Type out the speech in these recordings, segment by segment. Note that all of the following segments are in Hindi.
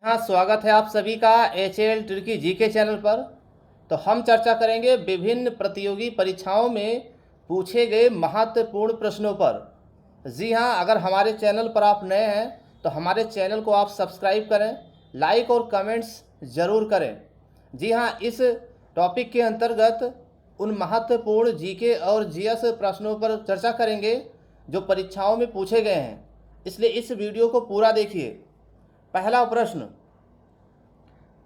हाँ, स्वागत है आप सभी का HL ट्रिकी जीके चैनल पर। तो हम चर्चा करेंगे विभिन्न प्रतियोगी परीक्षाओं में पूछे गए महत्वपूर्ण प्रश्नों पर। जी हाँ, अगर हमारे चैनल पर आप नए हैं तो हमारे चैनल को आप सब्सक्राइब करें, लाइक और कमेंट्स ज़रूर करें। जी हाँ, इस टॉपिक के अंतर्गत उन महत्वपूर्ण जीके और जीएस प्रश्नों पर चर्चा करेंगे जो परीक्षाओं में पूछे गए हैं, इसलिए इस वीडियो को पूरा देखिए। पहला प्रश्न,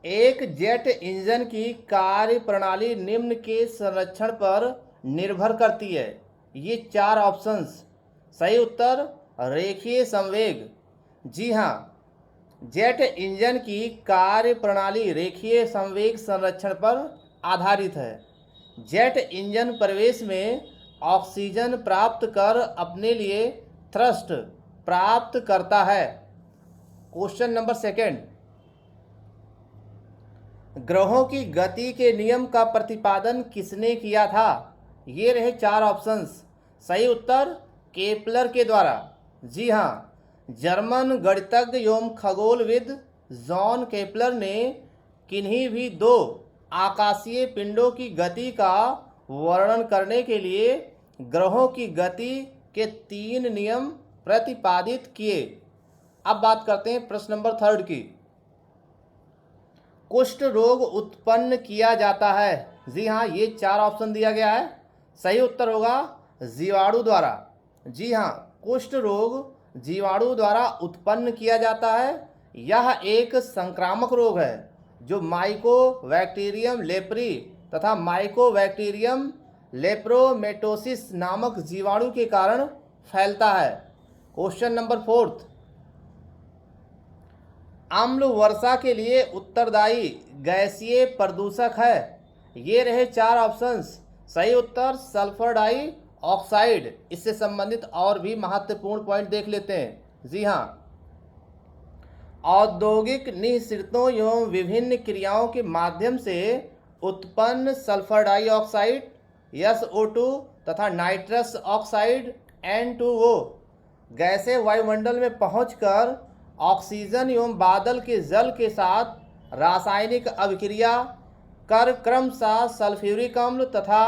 एक जेट इंजन की कार्य प्रणाली निम्न के संरक्षण पर निर्भर करती है। ये चार ऑप्शंस। सही उत्तर रेखीय संवेग। जी हाँ, जेट इंजन की कार्य प्रणाली रेखीय संवेग संरक्षण पर आधारित है। जेट इंजन प्रवेश में ऑक्सीजन प्राप्त कर अपने लिए थ्रस्ट प्राप्त करता है। क्वेश्चन नंबर सेकंड, ग्रहों की गति के नियम का प्रतिपादन किसने किया था? ये रहे चार ऑप्शंस। सही उत्तर केपलर के द्वारा। जी हाँ, जर्मन गणितज्ञ एवं खगोलविद जॉन केपलर ने किन्हीं भी दो आकाशीय पिंडों की गति का वर्णन करने के लिए ग्रहों की गति के तीन नियम प्रतिपादित किए। अब बात करते हैं प्रश्न नंबर थर्ड की। कुष्ठ रोग उत्पन्न किया जाता है। जी हाँ, ये चार ऑप्शन दिया गया है। सही उत्तर होगा जीवाणु द्वारा। जी हाँ, कुष्ठ रोग जीवाणु द्वारा उत्पन्न किया जाता है। यह एक संक्रामक रोग है जो माइकोबैक्टीरियम लेप्री तथा माइकोबैक्टीरियम लेप्रोमेटोसिस नामक जीवाणु के कारण फैलता है। क्वेश्चन नंबर फोर्थ, अम्ल वर्षा के लिए उत्तरदायी गैसीय प्रदूषक है। ये रहे चार ऑप्शंस। सही उत्तर सल्फर डाइऑक्साइड। इससे संबंधित और भी महत्वपूर्ण पॉइंट देख लेते हैं। जी हाँ, औद्योगिक निःसृतों एवं विभिन्न क्रियाओं के माध्यम से उत्पन्न सल्फर डाइऑक्साइड SO2 तथा नाइट्रस ऑक्साइड N2O गैसें वायुमंडल में पहुंचकर ऑक्सीजन एवं बादल के जल के साथ रासायनिक अभिक्रिया कर क्रमशः सल्फ्यूरिक अम्ल तथा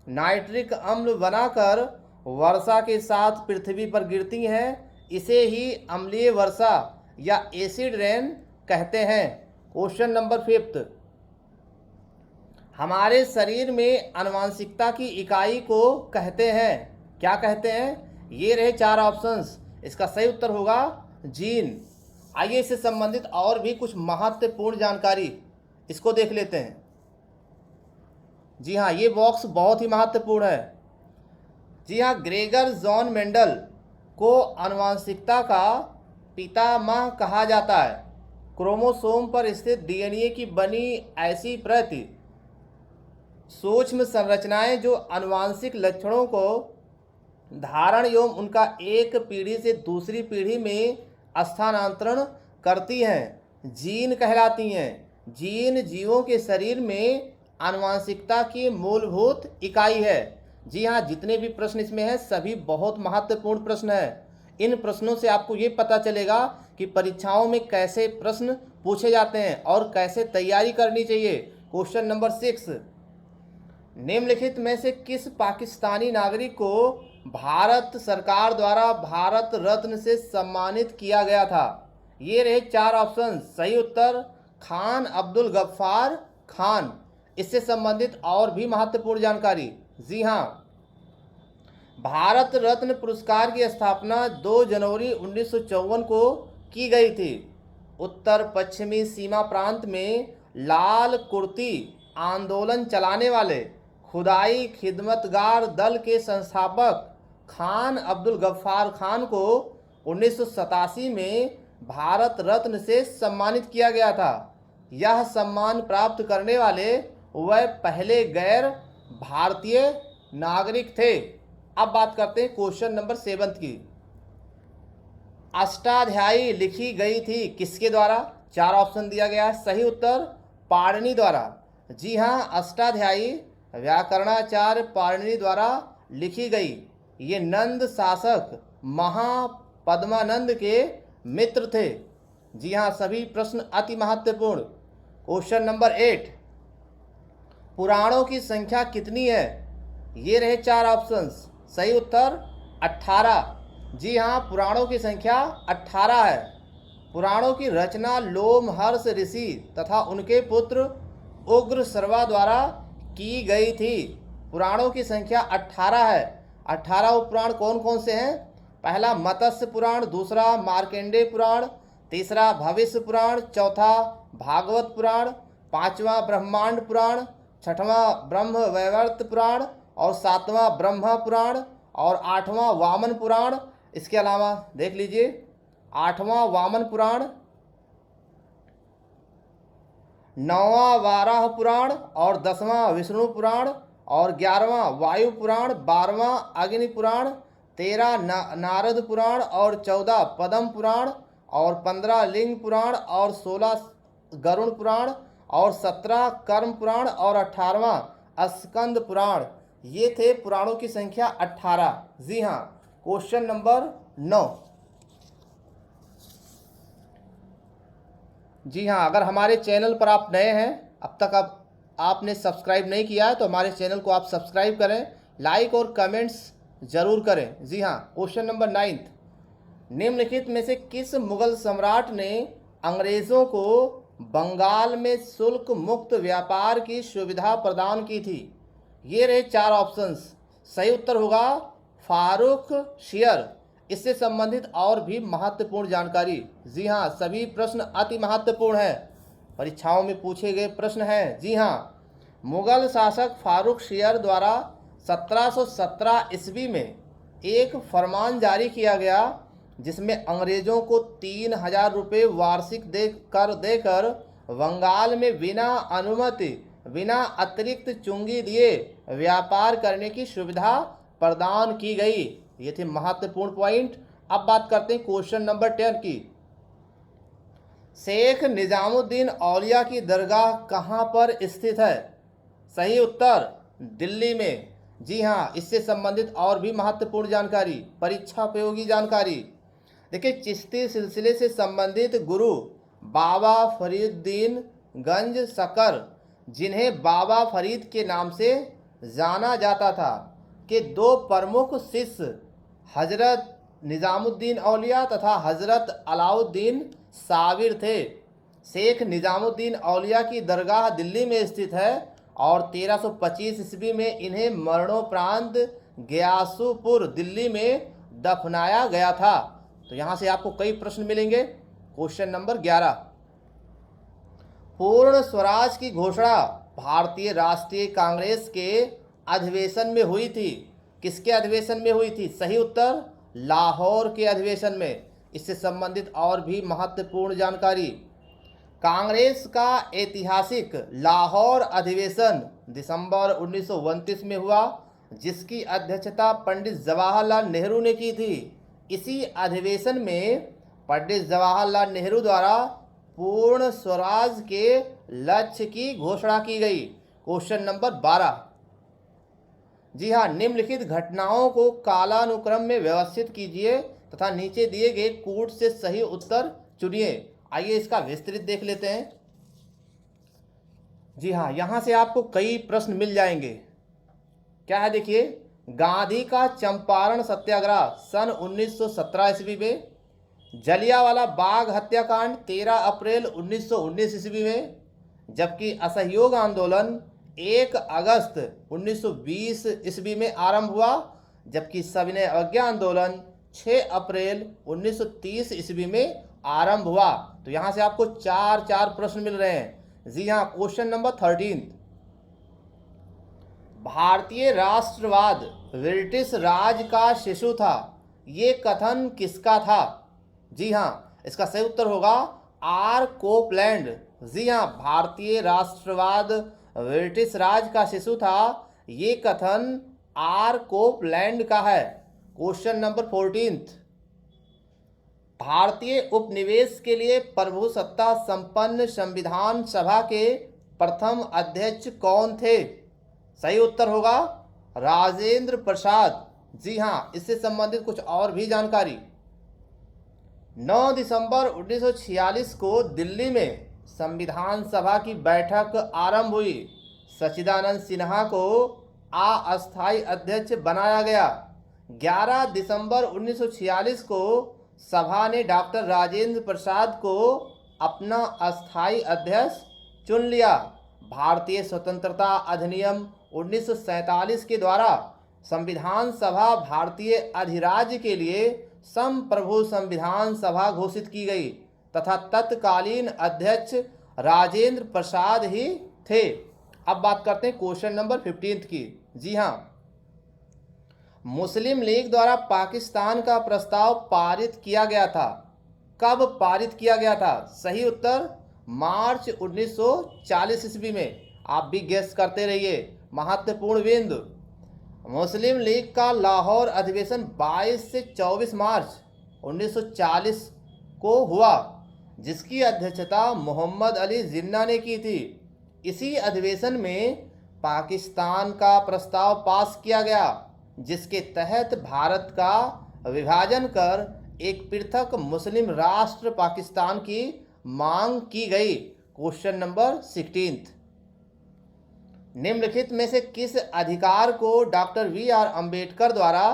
नाइट्रिक अम्ल बनाकर वर्षा के साथ पृथ्वी पर गिरती हैं। इसे ही अम्लीय वर्षा या एसिड रेन कहते हैं। क्वेश्चन नंबर फिफ्थ, हमारे शरीर में आनुवंशिकता की इकाई को कहते हैं। क्या कहते हैं? ये रहे चार ऑप्शंस। इसका सही उत्तर होगा जीन। आइए इससे संबंधित और भी कुछ महत्वपूर्ण जानकारी इसको देख लेते हैं। जी हाँ, ये बॉक्स बहुत ही महत्वपूर्ण है। जी हाँ, ग्रेगर जॉन मेंडल को आनुवंशिकता का पितामह कहा जाता है। क्रोमोसोम पर स्थित DNA की बनी ऐसी प्रति सूक्ष्म संरचनाएं जो आनुवंशिक लक्षणों को धारण एवं उनका एक पीढ़ी से दूसरी पीढ़ी में स्थानांतरण करती हैं, जीन कहलाती हैं। जीन जीवों के शरीर में आनुवंशिकता की मूलभूत इकाई है। जी हाँ, जितने भी प्रश्न इसमें हैं सभी बहुत महत्वपूर्ण प्रश्न हैं। इन प्रश्नों से आपको ये पता चलेगा कि परीक्षाओं में कैसे प्रश्न पूछे जाते हैं और कैसे तैयारी करनी चाहिए। क्वेश्चन नंबर 6, निम्नलिखित में से किस पाकिस्तानी नागरिक को भारत सरकार द्वारा भारत रत्न से सम्मानित किया गया था? ये रहे चार ऑप्शन। सही उत्तर खान अब्दुल गफ्फार खान। इससे संबंधित और भी महत्वपूर्ण जानकारी। जी हाँ, भारत रत्न पुरस्कार की स्थापना 2 जनवरी 1954 को की गई थी। उत्तर पश्चिमी सीमा प्रांत में लाल कुर्ती आंदोलन चलाने वाले खुदाई खिदमतगार दल के संस्थापक खान अब्दुल गफ्फार खान को 1987 में भारत रत्न से सम्मानित किया गया था। यह सम्मान प्राप्त करने वाले वह पहले गैर भारतीय नागरिक थे। अब बात करते हैं क्वेश्चन नंबर 7 की। अष्टाध्यायी लिखी गई थी किसके द्वारा? चार ऑप्शन दिया गया है। सही उत्तर पाणिनि द्वारा। जी हाँ, अष्टाध्यायी व्याकरणाचार्य पाणिनि द्वारा लिखी गई। ये नंद शासक महापद्मानंद के मित्र थे। जी हाँ, सभी प्रश्न अति महत्वपूर्ण। क्वेश्चन नंबर 8, पुराणों की संख्या कितनी है? ये रहे 4 ऑप्शंस। सही उत्तर 18। जी हाँ, पुराणों की संख्या 18 है। पुराणों की रचना लोमहर्ष ऋषि तथा उनके पुत्र उग्र सर्वा द्वारा की गई थी। पुराणों की संख्या 18 है। 18 उपपुराण कौन कौन से हैं? पहला मत्स्य पुराण, दूसरा मार्कंडेय पुराण, तीसरा भविष्य पुराण, चौथा भागवत पुराण, पांचवा ब्रह्मांड पुराण, छठवां ब्रह्म वैवर्त पुराण और सातवां ब्रह्मा पुराण और आठवां वामन पुराण। इसके अलावा देख लीजिए, आठवां वामन पुराण, नौवां वाराह पुराण और 10वां विष्णु पुराण और 11वां वायु पुराण, 12वां अग्नि पुराण, 13 नारद पुराण और 14 पद्म पुराण और 15 लिंग पुराण और 16 गरुण पुराण और 17 कर्म पुराण और 18वां स्कंद पुराण। ये थे पुराणों की संख्या 18। जी हाँ। Question number 9। जी हाँ, अगर हमारे चैनल पर आप नए हैं, अब तक आपने सब्सक्राइब नहीं किया है तो हमारे चैनल को आप सब्सक्राइब करें, लाइक और कमेंट्स जरूर करें। जी हाँ। क्वेश्चन नंबर 9, निम्नलिखित में से किस मुगल सम्राट ने अंग्रेज़ों को बंगाल में शुल्क मुक्त व्यापार की सुविधा प्रदान की थी? ये रहे 4 ऑप्शंस। सही उत्तर होगा फारूक शेयर। इससे संबंधित और भी महत्वपूर्ण जानकारी। जी हाँ, सभी प्रश्न अति महत्वपूर्ण हैं, परीक्षाओं में पूछे गए प्रश्न हैं। जी हाँ, मुगल शासक फारूक शेयर द्वारा 1717 ईस्वी में एक फरमान जारी किया गया जिसमें अंग्रेजों को 3000 रुपये वार्षिक देकर बंगाल में बिना अनुमति, बिना अतिरिक्त चुंगी दिए व्यापार करने की सुविधा प्रदान की गई। ये थे महत्वपूर्ण पॉइंट। अब बात करते हैं क्वेश्चन नंबर 10 की। शेख निजामुद्दीन औलिया की दरगाह कहाँ पर स्थित है? सही उत्तर दिल्ली में। जी हाँ, इससे संबंधित और भी महत्वपूर्ण जानकारी, परीक्षा उपयोगी जानकारी। देखिए, चिश्ती सिलसिले से संबंधित गुरु बाबा फरीदुद्दीन गंज शकर, जिन्हें बाबा फरीद के नाम से जाना जाता था, के 2 प्रमुख शिष्य हजरत निजामुद्दीन औलिया तथा हजरत अलाउद्दीन साबिर थे। शेख निजामुद्दीन औलिया की दरगाह दिल्ली में स्थित है और 1325 ईस्वी में इन्हें मरणोपरांत गयासुपुर दिल्ली में दफनाया गया था। तो यहाँ से आपको कई प्रश्न मिलेंगे। क्वेश्चन नंबर 11, पूर्ण स्वराज की घोषणा भारतीय राष्ट्रीय कांग्रेस के अधिवेशन में हुई थी। किसके अधिवेशन में हुई थी? सही उत्तर लाहौर के अधिवेशन में। इससे संबंधित और भी महत्वपूर्ण जानकारी। कांग्रेस का ऐतिहासिक लाहौर अधिवेशन दिसंबर 1929 में हुआ, जिसकी अध्यक्षता पंडित जवाहरलाल नेहरू ने की थी। इसी अधिवेशन में पंडित जवाहरलाल नेहरू द्वारा पूर्ण स्वराज के लक्ष्य की घोषणा की गई। क्वेश्चन नंबर 12, जी हाँ, निम्नलिखित घटनाओं को कालानुक्रम में व्यवस्थित कीजिए तथा नीचे दिए गए कूट से सही उत्तर चुनिए। आइए इसका विस्तृत देख लेते हैं। जी हाँ, यहाँ से आपको कई प्रश्न मिल जाएंगे। क्या है देखिए, गांधी का चंपारण सत्याग्रह सन 1917 ईस्वी में, जलियांवाला बाग हत्याकांड 13 अप्रैल 1919 ईस्वी में, जबकि असहयोग आंदोलन 1 अगस्त 1920 ईस्वी में आरंभ हुआ, जबकि सविनय अवज्ञा आंदोलन 6 अप्रैल 1930 ईस्वी में आरंभ हुआ। तो यहाँ से आपको 4 प्रश्न मिल रहे हैं। जी हाँ। क्वेश्चन नंबर 13, भारतीय राष्ट्रवाद ब्रिटिश राज का शिशु था, ये कथन किसका था? जी हाँ, इसका सही उत्तर होगा आर कोपलैंड। जी हाँ, भारतीय राष्ट्रवाद ब्रिटिश राज का शिशु था, ये कथन आर कोपलैंड का है। क्वेश्चन नंबर 14, भारतीय उपनिवेश के लिए प्रभुसत्ता संपन्न संविधान सभा के प्रथम अध्यक्ष कौन थे? सही उत्तर होगा राजेंद्र प्रसाद। जी हाँ, इससे संबंधित कुछ और भी जानकारी। 9 दिसंबर 1946 को दिल्ली में संविधान सभा की बैठक आरंभ हुई। सच्चिदानंद सिन्हा को अस्थायी अध्यक्ष बनाया गया। 11 दिसंबर 1946 को सभा ने डॉक्टर राजेंद्र प्रसाद को अपना अस्थायी अध्यक्ष चुन लिया। भारतीय स्वतंत्रता अधिनियम 1947 के द्वारा संविधान सभा भारतीय अधिराज्य के लिए संप्रभु संविधान सभा घोषित की गई तथा तत्कालीन अध्यक्ष राजेंद्र प्रसाद ही थे। अब बात करते हैं क्वेश्चन नंबर 15 की। जी हाँ, मुस्लिम लीग द्वारा पाकिस्तान का प्रस्ताव पारित किया गया था। कब पारित किया गया था? सही उत्तर मार्च 1940 ईस्वी में। आप भी गेस करते रहिए। महत्वपूर्ण बिंदु, मुस्लिम लीग का लाहौर अधिवेशन 22 से 24 मार्च 1940 को हुआ, जिसकी अध्यक्षता मोहम्मद अली जिन्ना ने की थी। इसी अधिवेशन में पाकिस्तान का प्रस्ताव पास किया गया, जिसके तहत भारत का विभाजन कर एक पृथक मुस्लिम राष्ट्र पाकिस्तान की मांग की गई। Question number 16। निम्नलिखित में से किस अधिकार को डॉक्टर वी.आर. अंबेडकर द्वारा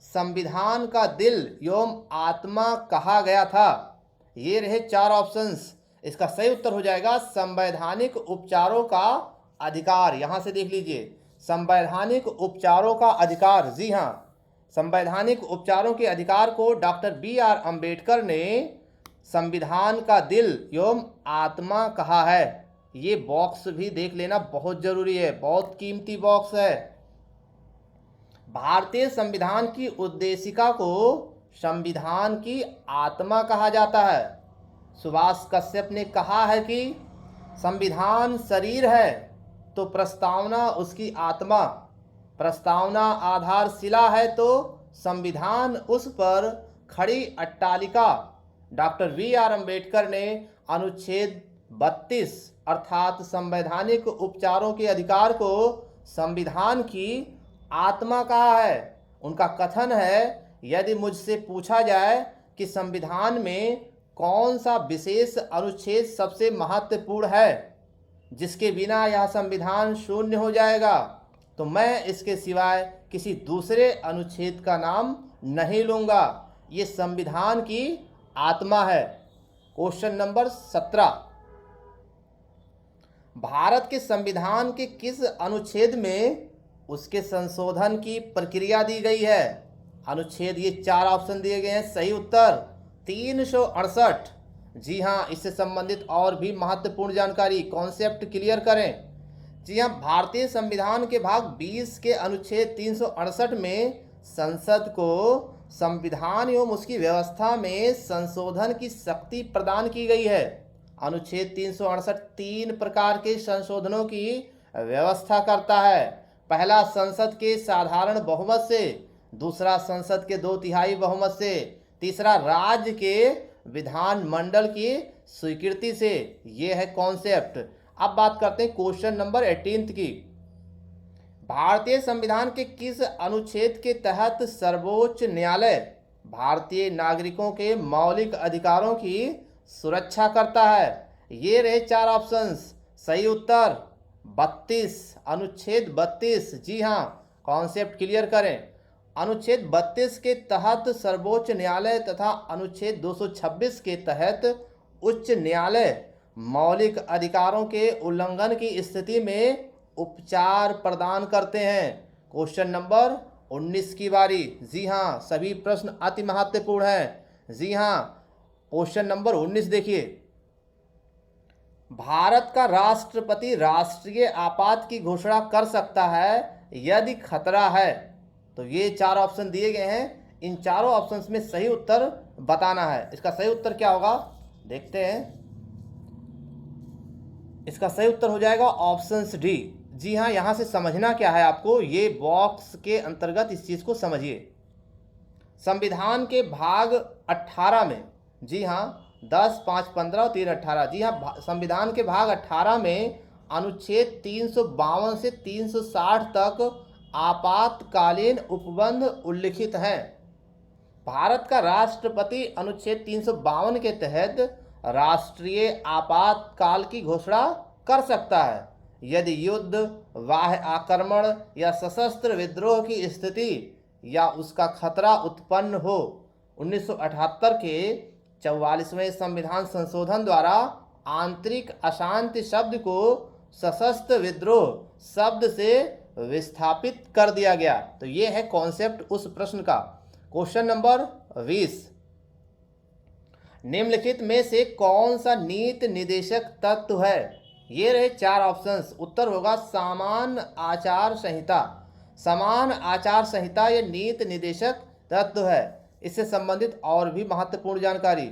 संविधान का दिल एवं आत्मा कहा गया था? ये रहे 4 ऑप्शंस। इसका सही उत्तर हो जाएगा संवैधानिक उपचारों का अधिकार। यहाँ से देख लीजिए, संवैधानिक उपचारों का अधिकार। जी हाँ, संवैधानिक उपचारों के अधिकार को डॉक्टर बी.आर. अंबेडकर ने संविधान का दिल एवं आत्मा कहा है। ये बॉक्स भी देख लेना बहुत जरूरी है, बहुत कीमती बॉक्स है। भारतीय संविधान की उद्देशिका को संविधान की आत्मा कहा जाता है। सुभाष कश्यप ने कहा है कि संविधान शरीर है तो प्रस्तावना उसकी आत्मा, प्रस्तावना आधारशिला है तो संविधान उस पर खड़ी अट्टालिका। Doctor VR. अंबेडकर ने अनुच्छेद 32 अर्थात संवैधानिक उपचारों के अधिकार को संविधान की आत्मा कहा है। उनका कथन है, यदि मुझसे पूछा जाए कि संविधान में कौन सा विशेष अनुच्छेद सबसे महत्वपूर्ण है, जिसके बिना यह संविधान शून्य हो जाएगा, तो मैं इसके सिवाय किसी दूसरे अनुच्छेद का नाम नहीं लूँगा। ये संविधान की आत्मा है। Question number 17। भारत के संविधान के किस अनुच्छेद में उसके संशोधन की प्रक्रिया दी गई है? अनुच्छेद, ये 4 ऑप्शन दिए गए हैं। सही उत्तर 368। जी हाँ, इससे संबंधित और भी महत्वपूर्ण जानकारी, कॉन्सेप्ट क्लियर करें। जी हाँ, भारतीय संविधान के भाग 20 के अनुच्छेद 368 में संसद को संविधान एवं उसकी व्यवस्था में संशोधन की शक्ति प्रदान की गई है। अनुच्छेद 368 3 प्रकार के संशोधनों की व्यवस्था करता है। पहला, संसद के साधारण बहुमत से। दूसरा, संसद के 2/3 बहुमत से। तीसरा, राज्य के विधानमंडल की स्वीकृति से। ये है कॉन्सेप्ट। अब बात करते हैं क्वेश्चन नंबर 18 की। भारतीय संविधान के किस अनुच्छेद के तहत सर्वोच्च न्यायालय भारतीय नागरिकों के मौलिक अधिकारों की सुरक्षा करता है? ये रहे 4 ऑप्शंस। सही उत्तर 32, अनुच्छेद 32। जी हाँ, कॉन्सेप्ट क्लियर करें। अनुच्छेद 32 के तहत सर्वोच्च न्यायालय तथा अनुच्छेद 226 के तहत उच्च न्यायालय मौलिक अधिकारों के उल्लंघन की स्थिति में उपचार प्रदान करते हैं। क्वेश्चन नंबर 19 की बारी। जी हाँ, सभी प्रश्न अति महत्वपूर्ण हैं। जी हाँ, क्वेश्चन नंबर 19 देखिए। भारत का राष्ट्रपति राष्ट्रीय आपात की घोषणा कर सकता है यदि खतरा है। तो ये 4 ऑप्शन दिए गए हैं। इन चारों ऑप्शंस में सही उत्तर बताना है। इसका सही उत्तर क्या होगा, देखते हैं। इसका सही उत्तर हो जाएगा ऑप्शंस डी। जी हाँ, यहाँ से समझना क्या है आपको, ये बॉक्स के अंतर्गत इस चीज़ को समझिए। संविधान के भाग 18 में, जी हाँ, 10, 5, 15 और 3, 18। जी हाँ, संविधान के भाग 18 में अनुच्छेद 352 से 360 तक आपातकालीन उपबंध उल्लिखित हैं। भारत का राष्ट्रपति अनुच्छेद 352 के तहत राष्ट्रीय आपातकाल की घोषणा कर सकता है यदि युद्ध, बाह्य आक्रमण या सशस्त्र विद्रोह की स्थिति या उसका खतरा उत्पन्न हो। 1978 के 44वें संविधान संशोधन द्वारा आंतरिक अशांति शब्द को सशस्त्र विद्रोह शब्द से विस्थापित कर दिया गया। तो ये है कॉन्सेप्ट उस प्रश्न का। क्वेश्चन नंबर 20, निम्नलिखित में से कौन सा नीति निदेशक तत्व है? ये रहे 4 ऑप्शंस। उत्तर होगा सामान्य आचार संहिता। समान आचार संहिता ये नीति निदेशक तत्व है। इससे संबंधित और भी महत्वपूर्ण जानकारी,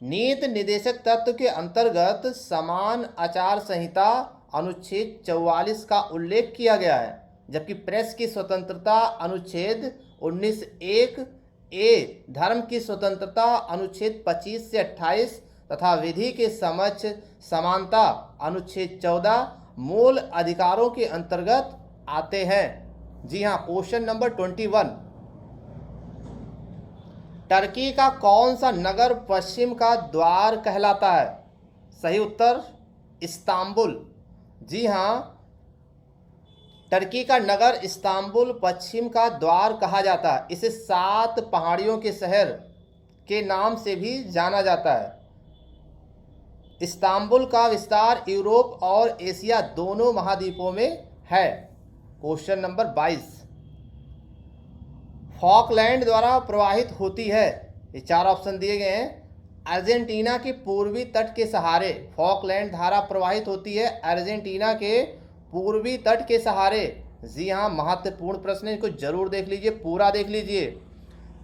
नीति निदेशक तत्व के अंतर्गत समान आचार संहिता अनुच्छेद 44 का उल्लेख किया गया है, जबकि प्रेस की स्वतंत्रता अनुच्छेद 19(1) ए, धर्म की स्वतंत्रता अनुच्छेद 25 से 28 तथा विधि के समक्ष समानता अनुच्छेद 14 मूल अधिकारों के अंतर्गत आते हैं। जी हाँ, क्वेश्चन नंबर 21, टर्की का कौन सा नगर पश्चिम का द्वार कहलाता है? सही उत्तर इस्तांबुल। जी हाँ, टर्की का नगर इस्तांबुल पश्चिम का द्वार कहा जाता है। इसे 7 पहाड़ियों के शहर के नाम से भी जाना जाता है। इस्तांबुल का विस्तार यूरोप और एशिया दोनों महाद्वीपों में है। क्वेश्चन नंबर 22, फॉकलैंड द्वारा प्रवाहित होती है। ये 4 ऑप्शन दिए गए हैं। अर्जेंटीना के पूर्वी तट के सहारे फॉकलैंड धारा प्रवाहित होती है, अर्जेंटीना के पूर्वी तट के सहारे। जी हाँ, महत्वपूर्ण प्रश्न है, इसको जरूर देख लीजिए, पूरा देख लीजिए।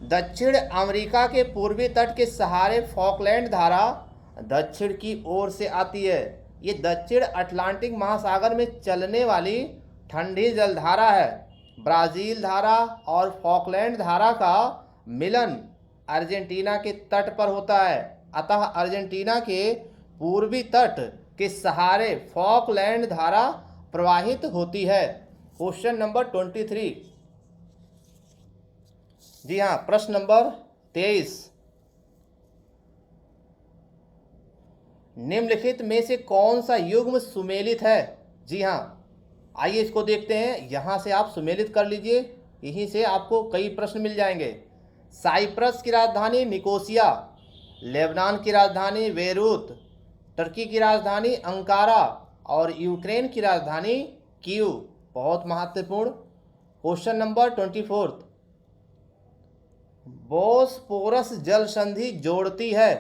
दक्षिण अमेरिका के पूर्वी तट के सहारे फॉकलैंड धारा दक्षिण की ओर से आती है। ये दक्षिण अटलांटिक महासागर में चलने वाली ठंडी जलधारा है। ब्राज़ील धारा और फॉकलैंड धारा का मिलन अर्जेंटीना के तट पर होता है, अतः अर्जेंटीना के पूर्वी तट के सहारे फॉकलैंड धारा प्रवाहित होती है। क्वेश्चन नंबर 23, जी हाँ, प्रश्न नंबर 23, निम्नलिखित में से कौन सा युग्म सुमेलित है? जी हाँ, आइए इसको देखते हैं। यहाँ से आप सुमेलित कर लीजिए, यहीं से आपको कई प्रश्न मिल जाएंगे। साइप्रस की राजधानी निकोसिया, लेबनान की राजधानी बेरूत, टर्की की राजधानी अंकारा और यूक्रेन की राजधानी कीव। बहुत महत्वपूर्ण। क्वेश्चन नंबर 24, बोस्पोरस जल संधि जोड़ती है,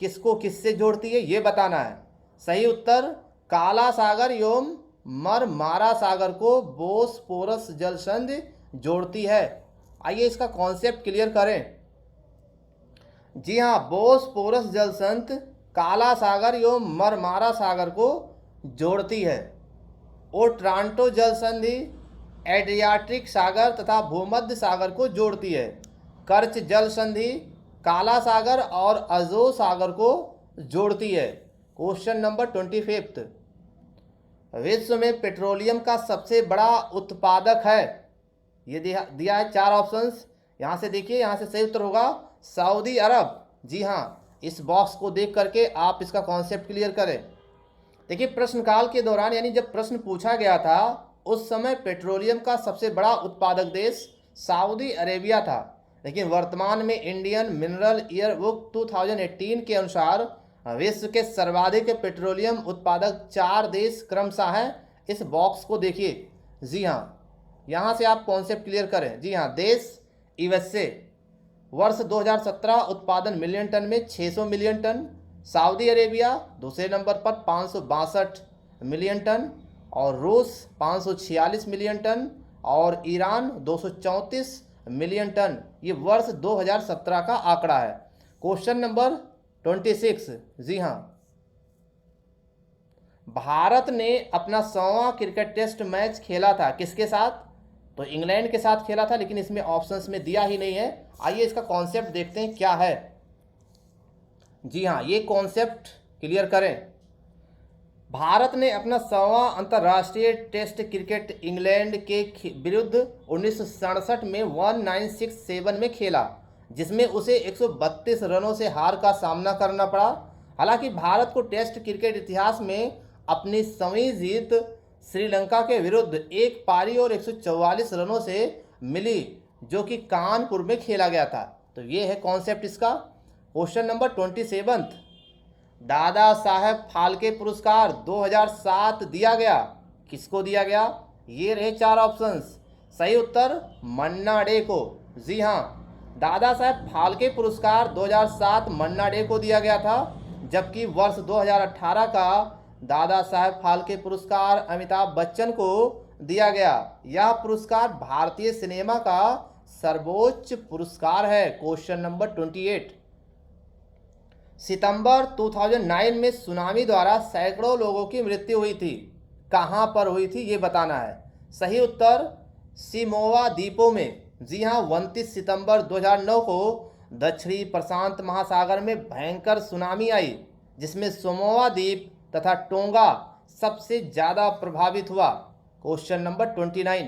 किसको किससे जोड़ती है ये बताना है। सही उत्तर काला सागर एवं मरमारा सागर को बोस्पोरस जल संधि जोड़ती है। आइए इसका कॉन्सेप्ट क्लियर करें। जी हाँ, बोस्पोरस जल संधि काला सागर एवं मरमारा सागर को जोड़ती है। ओट्रांटो जल संधि एड्रियाटिक सागर तथा भूमध्य सागर को जोड़ती है। कर्च जल संधि काला सागर और अजो सागर को जोड़ती है। क्वेश्चन नंबर 25, विश्व में पेट्रोलियम का सबसे बड़ा उत्पादक है। ये दिया है 4 ऑप्शंस। यहाँ से देखिए, यहाँ से सही उत्तर होगा सऊदी अरब। जी हाँ, इस बॉक्स को देख करके आप इसका कॉन्सेप्ट क्लियर करें। देखिए, प्रश्नकाल के दौरान यानी जब प्रश्न पूछा गया था उस समय पेट्रोलियम का सबसे बड़ा उत्पादक देश सऊदी अरेबिया था, लेकिन वर्तमान में इंडियन मिनरल ईयरबुक 2018 के अनुसार विश्व के सर्वाधिक पेट्रोलियम उत्पादक 4 देश क्रमशः हैं। इस बॉक्स को देखिए। जी हाँ, यहाँ से आप कॉन्सेप्ट क्लियर करें। जी हाँ, देश यूएसए वर्ष 2017 उत्पादन मिलियन टन में 600 मिलियन टन, सऊदी अरेबिया दूसरे नंबर पर 562 मिलियन टन और रूस 546 मिलियन टन और ईरान 234 मिलियन टन। ये वर्ष 2017 का आंकड़ा है। क्वेश्चन नंबर 26, जी हाँ, भारत ने अपना 100वां क्रिकेट टेस्ट मैच खेला था किसके साथ? तो इंग्लैंड के साथ खेला था, लेकिन इसमें ऑप्शंस में दिया ही नहीं है। आइए इसका कॉन्सेप्ट देखते हैं क्या है। जी हाँ, ये कॉन्सेप्ट क्लियर करें। भारत ने अपना 100वां अंतर्राष्ट्रीय टेस्ट क्रिकेट इंग्लैंड के विरुद्ध 1967 में 1967 में खेला, जिसमें उसे 132 रनों से हार का सामना करना पड़ा। हालांकि भारत को टेस्ट क्रिकेट इतिहास में अपनी 6वीं जीत श्रीलंका के विरुद्ध एक पारी और 144 रनों से मिली, जो कि कानपुर में खेला गया था। तो ये है कॉन्सेप्ट इसका। क्वेश्चन नंबर 27, दादा साहेब फाल्के पुरस्कार 2007 दिया गया, किसको दिया गया? ये रहे 4 ऑप्शंस। सही उत्तर मन्ना डे को। जी हाँ, दादा साहेब फाल्के पुरस्कार 2007 मन्ना डे को दिया गया था, जबकि वर्ष 2018 का दादा साहेब फाल्के पुरस्कार अमिताभ बच्चन को दिया गया। यह पुरस्कार भारतीय सिनेमा का सर्वोच्च पुरस्कार है। क्वेश्चन नंबर 28, सितंबर 2009 में सुनामी द्वारा सैकड़ों लोगों की मृत्यु हुई थी। कहां पर हुई थी ये बताना है। सही उत्तर सिमोवा द्वीपों में। जी हां, 29 सितंबर 2009 को दक्षिणी प्रशांत महासागर में भयंकर सुनामी आई, जिसमें समोआ द्वीप तथा टोंगा सबसे ज़्यादा प्रभावित हुआ। क्वेश्चन नंबर 29,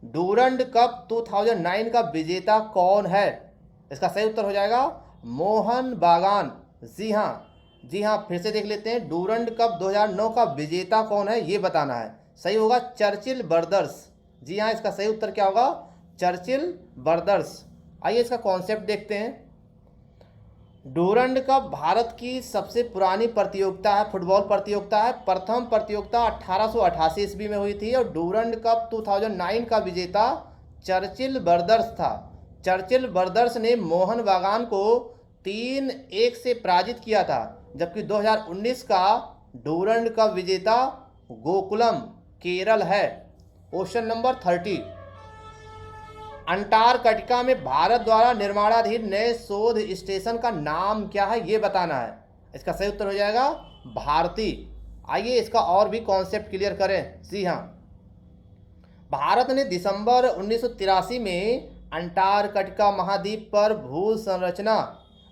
डूरंड कप 2009 का विजेता कौन है? इसका सही उत्तर हो जाएगा मोहन बागान। जी हाँ, फिर से देख लेते हैं। डूरंड कप 2009 का विजेता कौन है ये बताना है। सही होगा चर्चिल ब्रदर्स। जी हाँ, इसका सही उत्तर क्या होगा? Churchill brothers. आइए इसका कॉन्सेप्ट देखते हैं। डूरंड कप भारत की सबसे पुरानी प्रतियोगिता है, फुटबॉल प्रतियोगिता है। प्रथम प्रतियोगिता 1888 ईस्वी में हुई थी और डूरंड कप 2009 का विजेता चर्चिल ब्रदर्स था। चर्चिल ब्रदर्स ने मोहन बागान को 3-1 से पराजित किया था, जबकि 2019 का डूरंड कप विजेता गोकुलम केरल है। क्वेश्चन नंबर 30, अंटार्कटिका में भारत द्वारा निर्माणाधीन नए शोध स्टेशन का नाम क्या है ये बताना है। इसका सही उत्तर हो जाएगा भारती। आइए इसका और भी कॉन्सेप्ट क्लियर करें। जी हाँ, भारत ने दिसंबर 1983 में अंटार्कटिका महाद्वीप पर भू संरचना,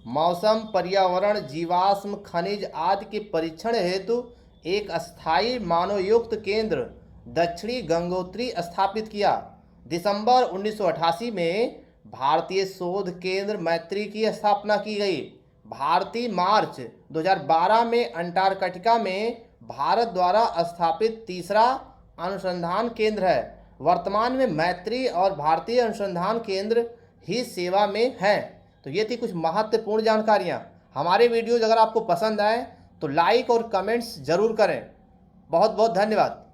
मौसम, पर्यावरण, जीवाश्म, खनिज आदि के परीक्षण हेतु एक अस्थायी मानवयुक्त केंद्र दक्षिणी गंगोत्री स्थापित किया। दिसंबर 1988 में भारतीय शोध केंद्र मैत्री की स्थापना की गई। भारतीय मार्च 2012 में अंटार्कटिका में भारत द्वारा स्थापित तीसरा अनुसंधान केंद्र है। वर्तमान में मैत्री और भारतीय अनुसंधान केंद्र ही सेवा में हैं। तो ये थी कुछ महत्वपूर्ण जानकारियाँ। हमारे वीडियोज़ अगर आपको पसंद आए तो लाइक और कमेंट्स ज़रूर करें। बहुत बहुत धन्यवाद।